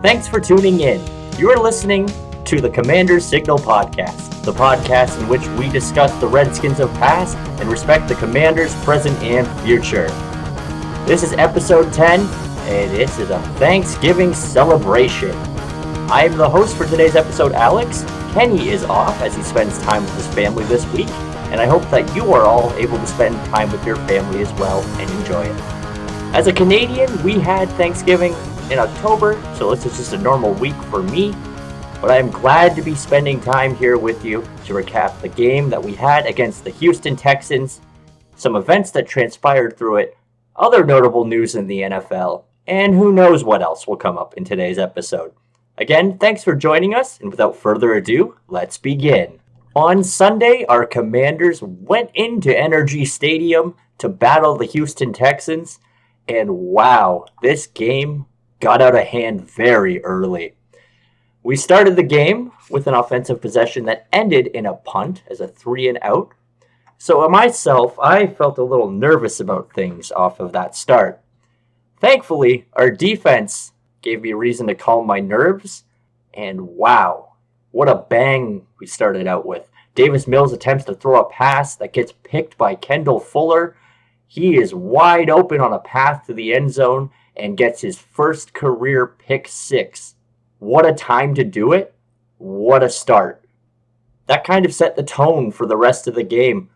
Thanks for tuning in. You are listening to the Commander's Signal Podcast, the podcast in which we discuss the Redskins of past and respect the Commanders' present and future. This is episode 10, and this is a Thanksgiving celebration. I am the host for today's episode, Alex. Kenny is off as he spends time with his family this week, and I hope that you are all able to spend time with your family as well and enjoy it. As a Canadian, we had Thanksgiving in October, so this is just a normal week for me, but I am glad to be spending time here with you to recap the game that we had against the Houston Texans, some events that transpired through it, other notable news in the NFL, and who knows what else will come up in today's episode. Again, thanks for joining us, and without further ado, let's begin. On Sunday, our Commanders went into NRG Stadium to battle the Houston Texans, and wow, this game got out of hand very early. We started the game with an offensive possession that ended in a punt as a 3-and-out. So myself, I felt a little nervous about things off of that start. Thankfully, our defense gave me a reason to calm my nerves, and wow, what a bang we started out with. Davis Mills attempts to throw a pass that gets picked by Kendall Fuller. He is wide open on a path to the end zone and gets his first career pick six. What a time to do it. What a start. That kind of set the tone for the rest of the game.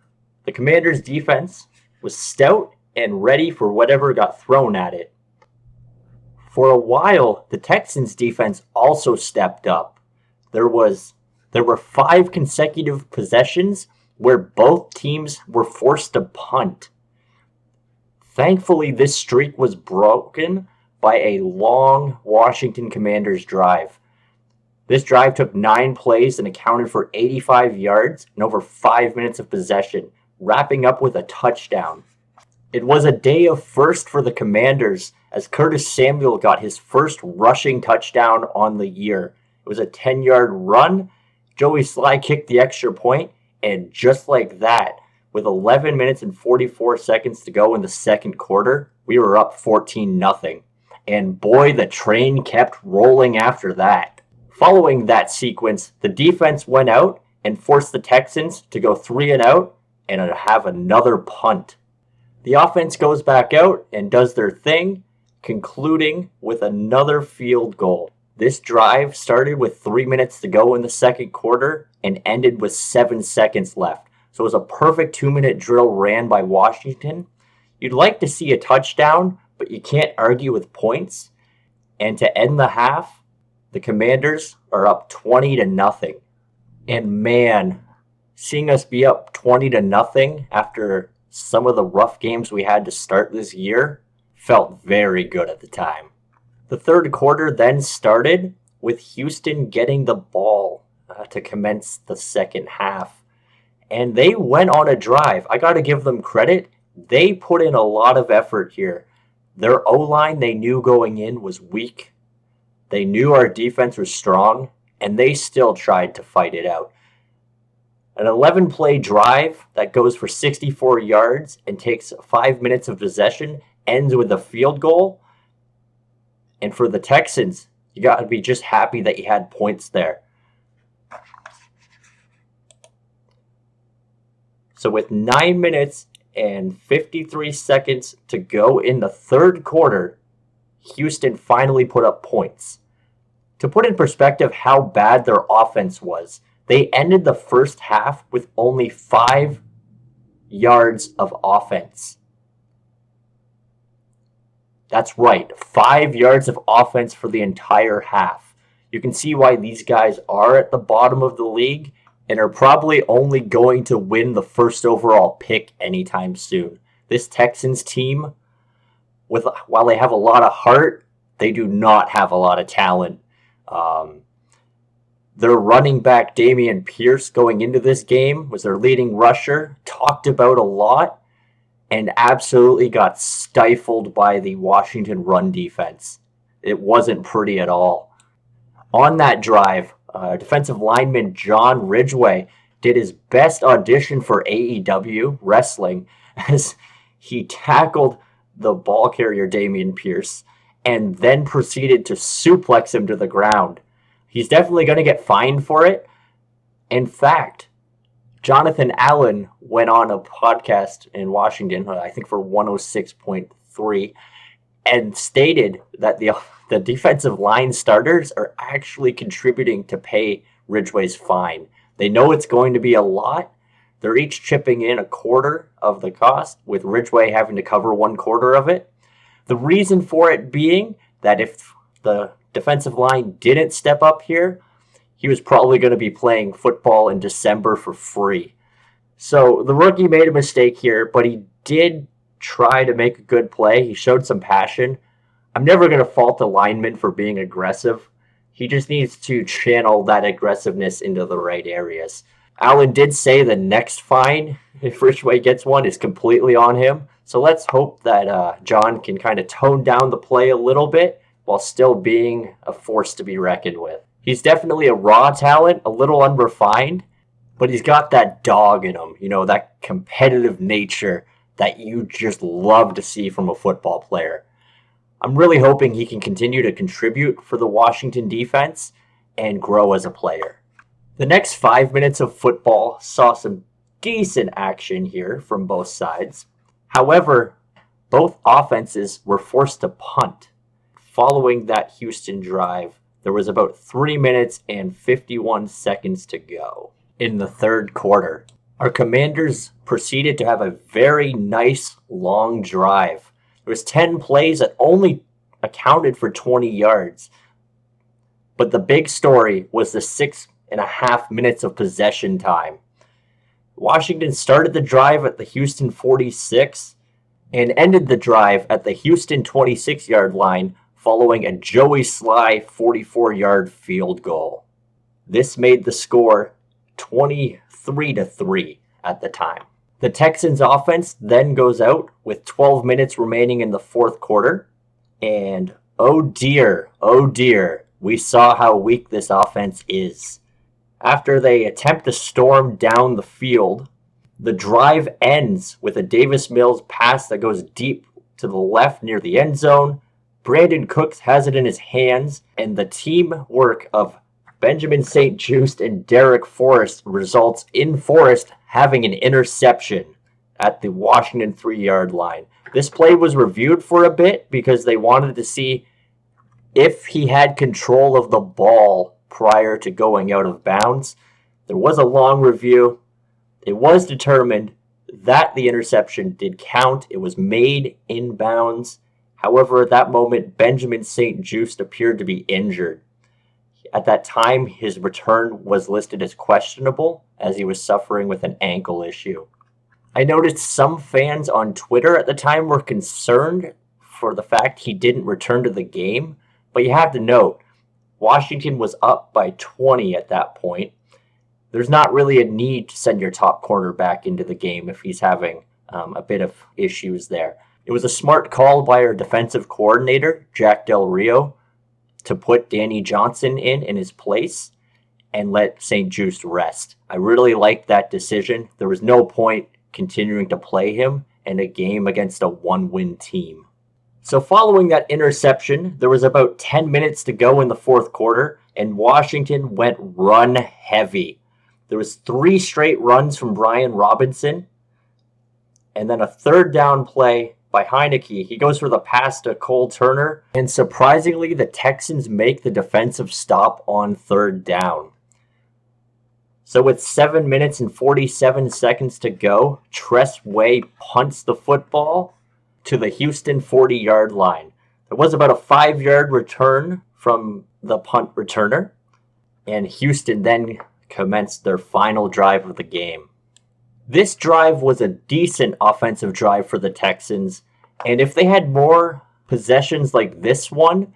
The Commanders' defense was stout and ready for whatever got thrown at it. For a while, the Texans' defense also stepped up. There were 5 consecutive possessions where both teams were forced to punt. Thankfully, this streak was broken by a long Washington Commanders drive. This drive took 9 plays and accounted for 85 yards and over 5 minutes of possession, wrapping up with a touchdown. It was a day of first for the Commanders as Curtis Samuel got his first rushing touchdown on the year. It was a 10-yard run. Joey Sly kicked the extra point, and just like that, with 11 minutes and 44 seconds to go in the second quarter, we were up 14-0. And boy, the train kept rolling after that. Following that sequence, the defense went out and forced the Texans to go 3-and-out and have another punt. The offense goes back out and does their thing, concluding with another field goal. This drive started with 3 minutes to go in the second quarter and ended with 7 seconds left. So it was a perfect 2-minute drill ran by Washington. You'd like to see a touchdown, but you can't argue with points. And to end the half, the Commanders are up 20-0. And man, seeing us be up 20-0 after some of the rough games we had to start this year felt very good at the time. The third quarter then started with Houston getting the ball to commence the second half. And they went on a drive. I got to give them credit. They put in a lot of effort here. Their O-line, they knew going in, was weak. They knew our defense was strong, and they still tried to fight it out. An 11-play drive that goes for 64 yards and takes 5 minutes of possession ends with a field goal. And for the Texans, you got to be just happy that you had points there. So with 9 minutes and 53 seconds to go in the third quarter, Houston finally put up points. To put in perspective how bad their offense was, they ended the first half with only 5 yards of offense. That's right, 5 yards of offense for the entire half. You can see why these guys are at the bottom of the league and are probably only going to win the first overall pick anytime soon. This Texans team, while they have a lot of heart, they do not have a lot of talent. Their running back, Dameon Pierce, going into this game was their leading rusher, talked about a lot, and absolutely got stifled by the Washington run defense. It wasn't pretty at all. On that drive, defensive lineman John Ridgway did his best audition for AEW wrestling as he tackled the ball carrier Dameon Pierce and then proceeded to suplex him to the ground. He's definitely going to get fined for it. In fact, Jonathan Allen went on a podcast in Washington, I think for 106.3, and stated that the defensive line starters are actually contributing to pay Ridgway's fine. They know it's going to be a lot. They're each chipping in a quarter of the cost, with Ridgway having to cover 1/4 of it. The reason for it being that if the defensive line didn't step up here, he was probably going to be playing football in December for free. So the rookie made a mistake here, but he did try to make a good play. He showed some passion. I'm never going to fault the lineman for being aggressive. He just needs to channel that aggressiveness into the right areas. Allen did say the next fine, if Ridgway gets one, is completely on him. So let's hope that John can kind of tone down the play a little bit while still being a force to be reckoned with. He's definitely a raw talent, a little unrefined, but he's got that dog in him, that competitive nature that you just love to see from a football player. I'm really hoping he can continue to contribute for the Washington defense and grow as a player. The next 5 minutes of football saw some decent action here from both sides. However, both offenses were forced to punt. Following that Houston drive, there was about 3 minutes and 51 seconds to go in the third quarter. Our Commanders proceeded to have a very nice long drive. There was 10 plays that only accounted for 20 yards. But the big story was the 6.5 minutes of possession time. Washington started the drive at the Houston 46 and ended the drive at the Houston 26-yard line following a Joey Sly 44-yard field goal. This made the score 23-3 at the time. The Texans offense then goes out with 12 minutes remaining in the fourth quarter. And oh dear, we saw how weak this offense is. After they attempt to storm down the field, the drive ends with a Davis Mills pass that goes deep to the left near the end zone. Brandon Cooks has it in his hands, and the teamwork of Benjamin St-Juste and Derek Forrest results in Forrest having an interception at the Washington 3-yard line. This play was reviewed for a bit because they wanted to see if he had control of the ball prior to going out of bounds. There was a long review. It was determined that the interception did count. It was made in bounds. However, at that moment, Benjamin St-Juste appeared to be injured. At that time, his return was listed as questionable as he was suffering with an ankle issue. I noticed some fans on Twitter at the time were concerned for the fact he didn't return to the game, but you have to note, Washington was up by 20 at that point. There's not really a need to send your top cornerback into the game if he's having a bit of issues there. It was a smart call by our defensive coordinator, Jack Del Rio, to put Danny Johnson in his place and let St-Juste rest. I really liked that decision. There was no point continuing to play him in a game against a one-win team. So following that interception, there was about 10 minutes to go in the fourth quarter, and Washington went run heavy. There was 3 straight runs from Brian Robinson, and then a third down play by Heineke. He goes for the pass to Cole Turner, and surprisingly, the Texans make the defensive stop on third down. So with 7 minutes and 47 seconds to go, Tress Way punts the football to the Houston 40-yard line. There was about a 5-yard return from the punt returner, and Houston then commenced their final drive of the game. This drive was a decent offensive drive for the Texans, and if they had more possessions like this one,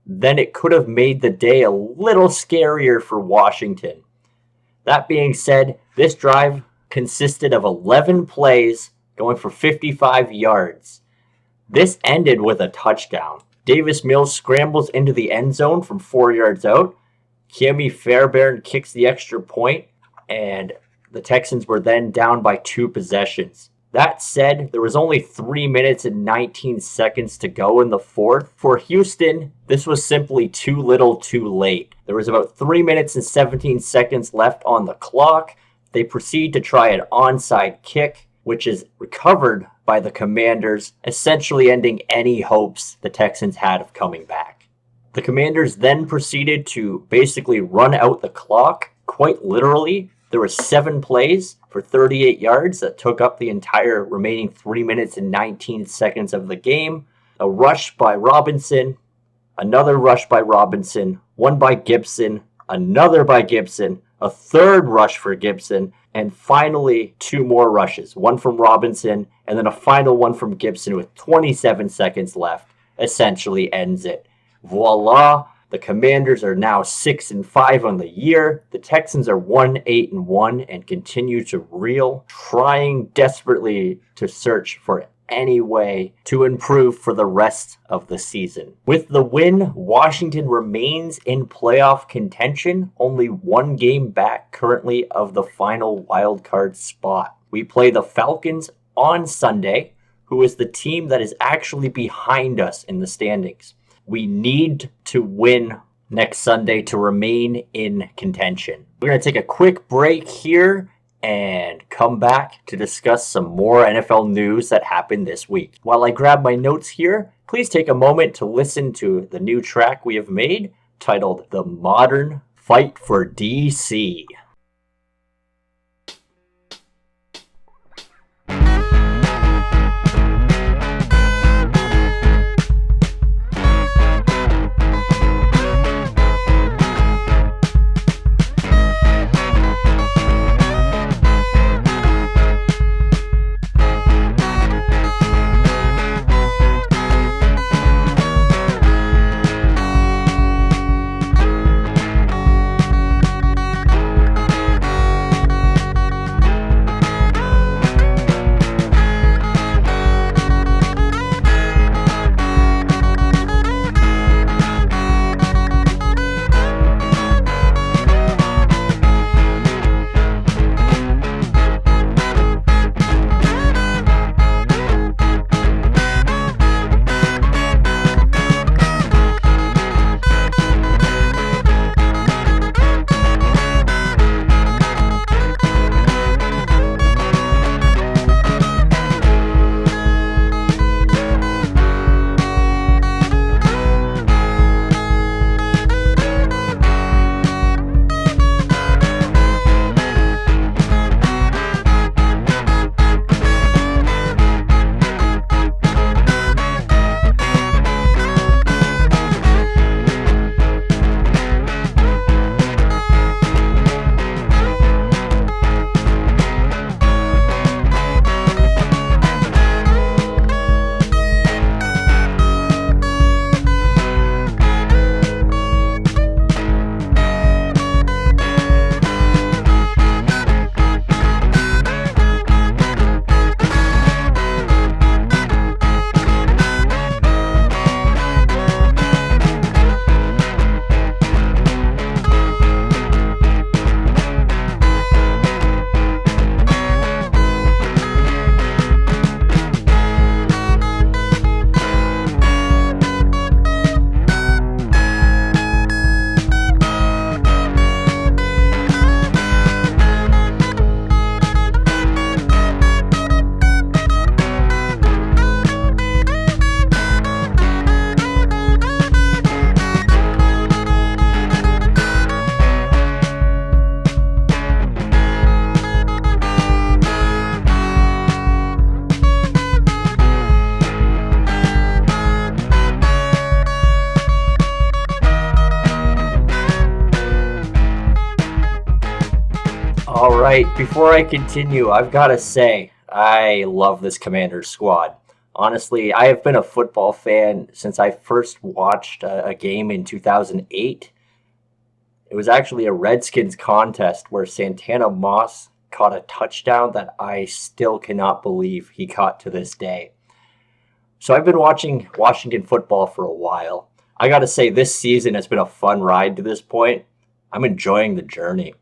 then it could have made the day a little scarier for Washington. That being said, this drive consisted of 11 plays going for 55 yards. This ended with a touchdown. Davis Mills scrambles into the end zone from 4 yards out. Kemi Fairbairn kicks the extra point, and the Texans were then down by 2 possessions. That said, there was only 3 minutes and 19 seconds to go in the fourth. For Houston, this was simply too little too late. There was about 3 minutes and 17 seconds left on the clock. They proceed to try an onside kick, which is recovered by the Commanders, essentially ending any hopes the Texans had of coming back. The Commanders then proceeded to basically run out the clock, quite literally. There were 7 plays for 38 yards that took up the entire remaining 3 minutes and 19 seconds of the game. A rush by Robinson, another rush by Robinson, one by Gibson, another by Gibson, a third rush for Gibson, and finally 2 more rushes, one from Robinson and then a final one from Gibson with 27 seconds left, essentially ends it. Voila! The Commanders are now 6-5 on the year. The Texans are 1-8-1 and continue to reel, trying desperately to search for any way to improve for the rest of the season. With the win, Washington remains in playoff contention, only 1 game back currently of the final wildcard spot. We play the Falcons on Sunday, who is the team that is actually behind us in the standings. We need to win next Sunday to remain in contention. We're going to take a quick break here and come back to discuss some more NFL news that happened this week. While I grab my notes here, please take a moment to listen to the new track we have made titled The Modern Fight for DC. All right, before I continue, I've got to say, I love this Commanders squad. Honestly, I have been a football fan since I first watched a game in 2008. It was actually a Redskins contest where Santana Moss caught a touchdown that I still cannot believe he caught to this day. So I've been watching Washington football for a while. I got to say, this season has been a fun ride to this point. I'm enjoying the journey.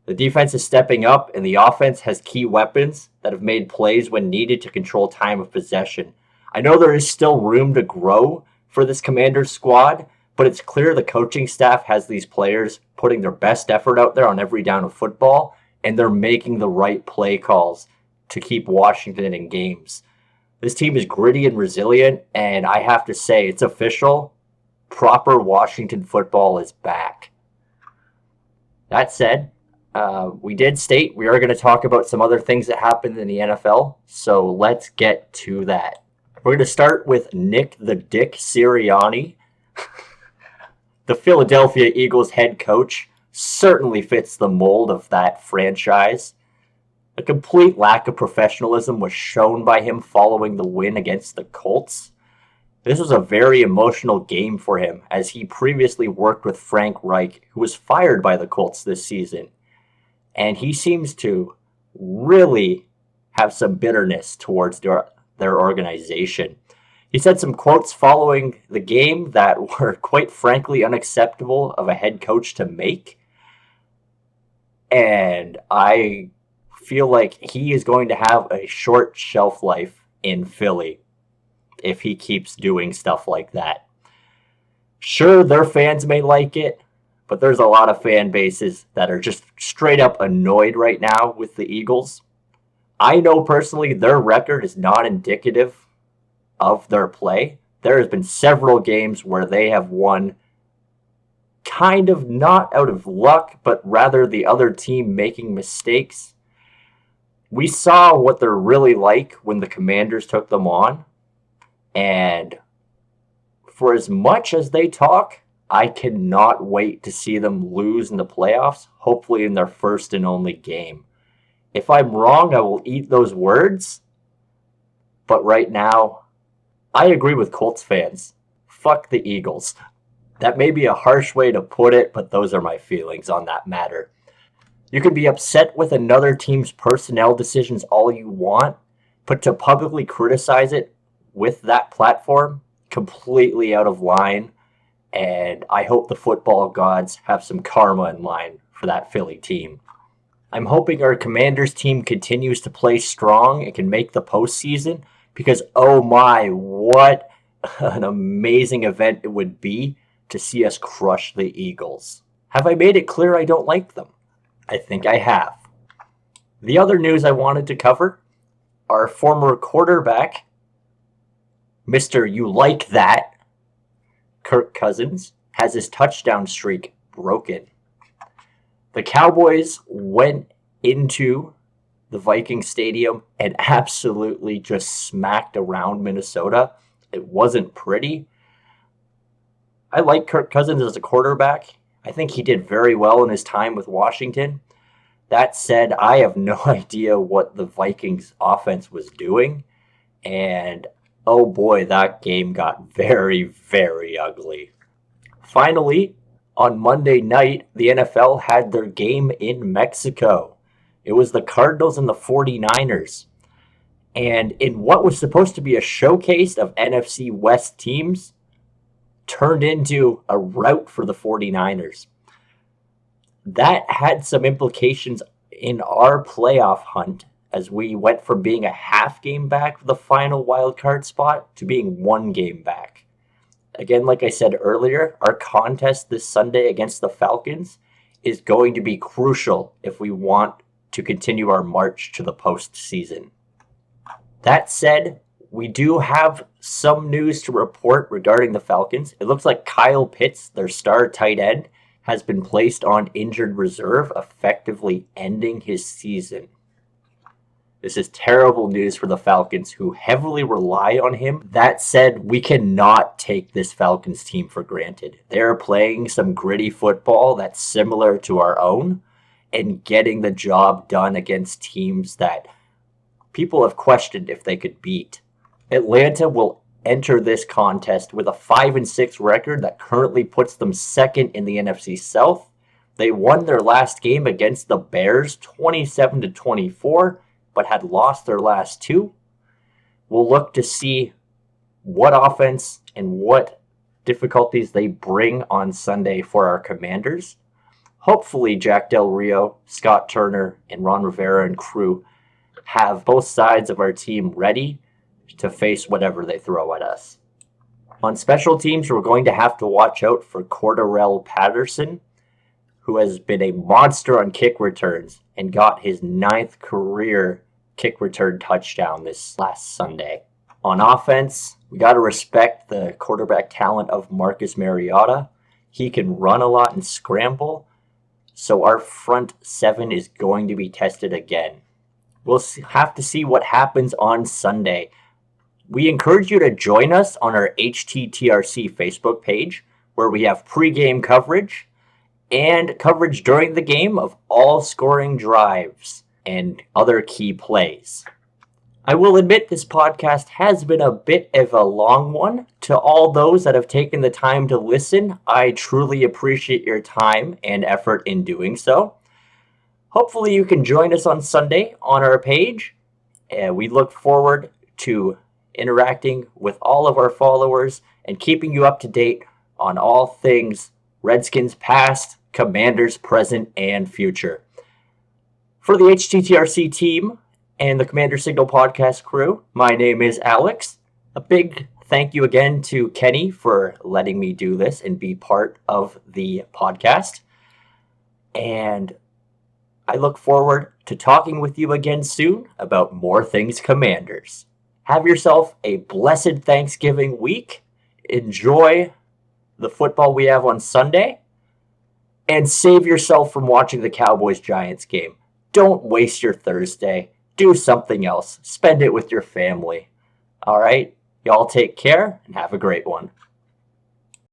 The defense is stepping up, and the offense has key weapons that have made plays when needed to control time of possession. I know there is still room to grow for this Commanders squad, but it's clear the coaching staff has these players putting their best effort out there on every down of football, and they're making the right play calls to keep Washington in games. This team is gritty and resilient, and I have to say, it's official. Proper Washington football is back. That said, we did state we are going to talk about some other things that happened in the NFL, so let's get to that. We're going to start with Nick the Dick Sirianni. The Philadelphia Eagles head coach certainly fits the mold of that franchise. A complete lack of professionalism was shown by him following the win against the Colts. This was a very emotional game for him, as he previously worked with Frank Reich, who was fired by the Colts this season. And he seems to really have some bitterness towards their organization. He said some quotes following the game that were quite frankly unacceptable of a head coach to make. And I feel like he is going to have a short shelf life in Philly if he keeps doing stuff like that. Sure, their fans may like it, but there's a lot of fan bases that are just straight up annoyed right now with the Eagles. I know personally their record is not indicative of their play. There has been several games where they have won kind of not out of luck, but rather the other team making mistakes. We saw what they're really like when the Commanders took them on. And for as much as they talk, I cannot wait to see them lose in the playoffs, hopefully in their first and only game. If I'm wrong, I will eat those words. But right now, I agree with Colts fans. Fuck the Eagles. That may be a harsh way to put it, but those are my feelings on that matter. You can be upset with another team's personnel decisions all you want, but to publicly criticize it with that platform, completely out of line. And I hope the football gods have some karma in line for that Philly team. I'm hoping our Commanders team continues to play strong and can make the postseason, because oh my, what an amazing event it would be to see us crush the Eagles. Have I made it clear I don't like them? I think I have. The other news I wanted to cover, our former quarterback, Mr. You Like That, Kirk Cousins, has his touchdown streak broken. The Cowboys went into the Viking Stadium and absolutely just smacked around Minnesota. It wasn't pretty. I like Kirk Cousins as a quarterback. I think he did very well in his time with Washington. That said, I have no idea what the Vikings offense was doing. And oh boy, that game got very, very ugly. Finally, on Monday night, the NFL had their game in Mexico. It was the Cardinals and the 49ers. And in what was supposed to be a showcase of NFC West teams, turned into a rout for the 49ers. That had some implications in our playoff hunt, as we went from being a half game back for the final wildcard spot to being one game back. Again, like I said earlier, our contest this Sunday against the Falcons is going to be crucial if we want to continue our march to the postseason. That said, we do have some news to report regarding the Falcons. It looks like Kyle Pitts, their star tight end, has been placed on injured reserve, effectively ending his season. This is terrible news for the Falcons, who heavily rely on him. That said, we cannot take this Falcons team for granted. They're playing some gritty football that's similar to our own and getting the job done against teams that people have questioned if they could beat. Atlanta will enter this contest with a 5-6 record that currently puts them second in the NFC South. They won their last game against the Bears 27-24, but had lost their last two. We'll look to see what offense and what difficulties they bring on Sunday for our Commanders. Hopefully Jack Del Rio, Scott Turner, and Ron Rivera and crew have both sides of our team ready to face whatever they throw at us. On special teams, we're going to have to watch out for Cordarrelle Patterson, who has been a monster on kick returns and got his 9th career kick return touchdown this last Sunday. On offense, we got to respect the quarterback talent of Marcus Mariota. He can run a lot and scramble, so our front seven is going to be tested again. We'll have to see what happens on Sunday. We encourage you to join us on our HTTRC Facebook page, where we have pregame coverage and coverage during the game of all scoring drives and other key plays. I will admit this podcast has been a bit of a long one. To all those that have taken the time to listen, I truly appreciate your time and effort in doing so. Hopefully you can join us on Sunday on our page, and we look forward to interacting with all of our followers and keeping you up to date on all things Redskins past, Commanders present, and future. For the HTTRC team and the Commander Signal podcast crew, my name is Alex. A big thank you again to Kenny for letting me do this and be part of the podcast. And I look forward to talking with you again soon about more things Commanders. Have yourself a blessed Thanksgiving week. Enjoy the football we have on Sunday. And save yourself from watching the Cowboys-Giants game. Don't waste your Thursday. Do something else. Spend it with your family. All right? Y'all take care and have a great one.